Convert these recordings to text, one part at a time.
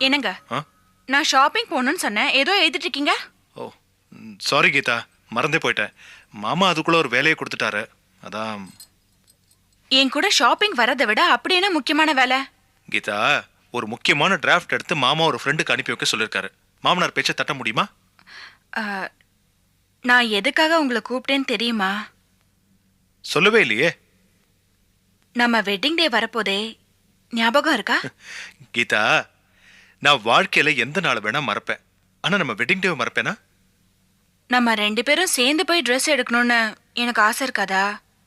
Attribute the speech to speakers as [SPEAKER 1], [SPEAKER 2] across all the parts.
[SPEAKER 1] என்னங்க நான் ஷாப்பிங் போகணும்னு சொன்னேன், ஏதோ எழுதிட்டு இருக்கீங்க.
[SPEAKER 2] ஓ சாரி கீதா, மறந்தே போயிட்டேன். மாமா அதுக்குள்ள ஒரு வேலையை கொடுத்துட்டாரு, அதான்.
[SPEAKER 1] என் கூட ஷாப்பிங் வரதை விட அப்படி என்ன முக்கியமான வேலை?
[SPEAKER 2] கீதா, ஒரு முக்கியமான டிராஃப்ட் எடுத்து மாமா ஒரு ஃப்ரெண்டுக்கு அனுப்பி வைக்க சொல்லிருக்காரு. மாமனார் பேச்சை தட்ட முடியுமா?
[SPEAKER 1] நான் எதுக்காக உங்களை கூப்பிட்டேன்னு தெரியுமா?
[SPEAKER 2] சொல்லவே இல்லையே.
[SPEAKER 1] நம்ம வெட்டிங் டே வரப்போதே, ஞாபகம் இருக்கா?
[SPEAKER 2] கீதா, நான் வாழ்க்கையில எந்த நாள் வேணா மறப்பேன், ஆனா நம்ம வெட்டிங் டே மறப்பேனா?
[SPEAKER 1] நம்ம 2 பேரும் சேர்ந்து போய் ட்ரெஸ் எடுக்கணும்னு எனக்கு ஆசை இருக்காதா?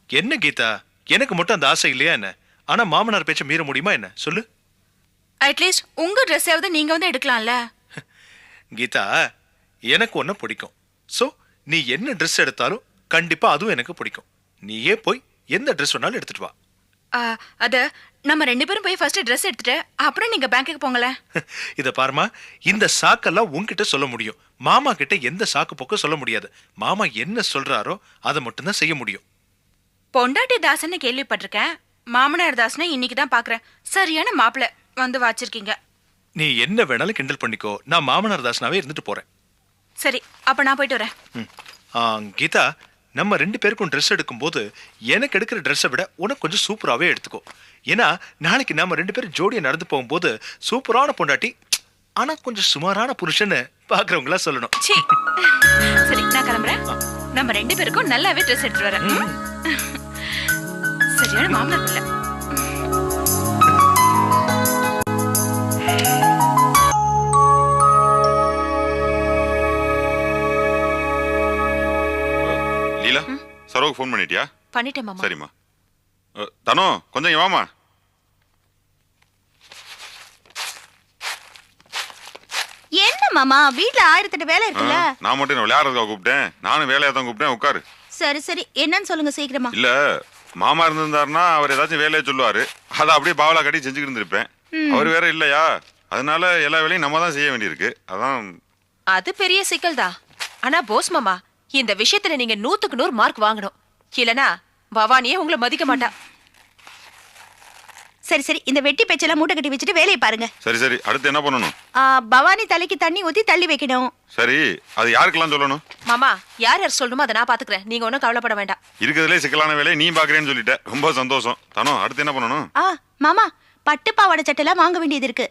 [SPEAKER 2] என்ன கீதா, எனக்கு மட்டும் அந்த ஆசை இல்லையா என்ன? ஆனா மாமனார் பேச்ச மீற முடியுமா என்ன சொல்லு?
[SPEAKER 1] அட்லீஸ்ட் உங்க ட்ரெஸ்ஸாவது நீங்க வந்து எடுக்கலாம்ல.
[SPEAKER 2] கீதா, எனக்கு ஒன்ன பிடிக்கும். சோ நீ என்ன ட்ரெஸ் எடுத்தாலும் கண்டிப்பா அதுவும் எனக்கு பிடிக்கும். நீயே போய் எந்த ட்ரெஸ் வேணாலும் எடுத்துட்டு வா.
[SPEAKER 1] அத நம்ம 2 பேரும் போய் ஃபர்ஸ்ட் ட்ரெஸ் எடுத்துட்டு அப்புறம் நீங்க பேங்க்குக்கு போங்களேன்.
[SPEAKER 2] இத பாருமா, இந்த சாக்கெல்லாம் உன்கிட்ட சொல்ல முடியும், மாமா கிட்ட எந்த சாக்கு போக்கு சொல்ல முடியாது. மாமா என்ன சொல்றாரோ அதை மட்டும் தான் செய்ய முடியும்.
[SPEAKER 1] பொண்டாட்டி தாசன்னு கேள்விப்பட்டிருக்கேன், மாமனார் தாசனை இன்னைக்கு தான் பாக்குறேன். சரியான மாப்பிள்ள வந்து வாச்சிருக்கீங்க.
[SPEAKER 2] நீ என்ன வேணாலும் கிண்டல் பண்ணிக்கோ, நான் மாமனார் தாசனாவே இருந்துட்டு போறேன்.
[SPEAKER 1] சரி, அப்ப நான் போயிட்டு வரேன்.
[SPEAKER 2] கீதா, நம்ம 2 பேருக்கும் ட்ரெஸ் எடுக்கும் போது எனக்கு எடுக்கிற ட்ரெஸ்ஸை விட உனக்கு கொஞ்சம் சூப்பராகவே எடுத்துக்கோ. ஏன்னா நாளைக்கு நம்ம 2 பேரும் ஜோடியை நடந்து போகும்போது சூப்பரான பொண்டாட்டி ஆனா கொஞ்சம் சுமாரான புருஷன்னு பாக்குறவங்களா சொல்லணும்.
[SPEAKER 1] சரி, நான் கிளம்புறேன். நம்ம 2 பேருக்கும் நல்லாவே ட்ரெஸ் எடுத்துட்டு வரேன். சரியான மாமனார் பிள்ளை.
[SPEAKER 3] லீலா, சரோக்கு ஃபோன் பண்ணிட்டியா?
[SPEAKER 1] பண்ணிட்டேன் மாமா.
[SPEAKER 3] சரிம்மா. தனோ, கொஞ்சம் இங்க வாமா.
[SPEAKER 4] என்ன மாமா, வீட்ல 1008 வேலை இருக்குல்ல.
[SPEAKER 3] நான் மட்டும் விளையாடுறதுக்காக கூப்பிட்டேன், நானும் வேலையா தான் கூப்பிட்டேன். உட்காரு.
[SPEAKER 4] சரி சரி, என்னன்னு சொல்லுங்க சீக்கிரமா.
[SPEAKER 3] இல்ல, மாமா இருந்திருந்தாருன்னா அவர் ஏதாச்சும் வேலையை சொல்லுவாரு, அதை அப்படியே பாவலா கட்டி செஞ்சுக்கிட்டு இருந்திருப்பேன். அவர் வேற இல்லையா, அதனால எல்லா வேலையும் நம்ம தான் செய்ய வேண்டியிருக்கு. அதான்.
[SPEAKER 5] அது பெரிய சிக்கல் தான். ஆனா போஸ் மாமா, இந்த விஷயத்துல நீங்க 100க்கு 100 மார்க் வாங்கணும். இல்லனா பவானியே உங்களை மதிக்க மாட்டா.
[SPEAKER 4] சரி சரி, இந்த வெட்டி பேச்செல்லாம் மூட்டை கட்டி வச்சுட்டு வேலையை பாருங்க.
[SPEAKER 3] சரி சரி, அடுத்து என்ன பண்ணணும்?
[SPEAKER 4] பவானி தலைக்கு தண்ணி ஊத்தி தள்ளி வைக்கணும்.
[SPEAKER 3] சரி, அது யாருக்கெல்லாம் சொல்லணும்?
[SPEAKER 5] மாமா, யார் யார் சொல்லணுமோ அதை நான் பாத்துக்கிறேன், நீங்க ஒன்னும் கவலைப்பட வேண்டாம்.
[SPEAKER 3] இருக்கிறதுலே சிக்கலான வேலையை நீ பாக்குறேன்னு சொல்லிட்ட, ரொம்ப சந்தோஷம். தனோ, அடுத்து என்ன பண்ணணும்?
[SPEAKER 4] மாமா, பட்டு பாவாடை சட்டெல்லாம் வாங்க வேண்டியது இருக்கு.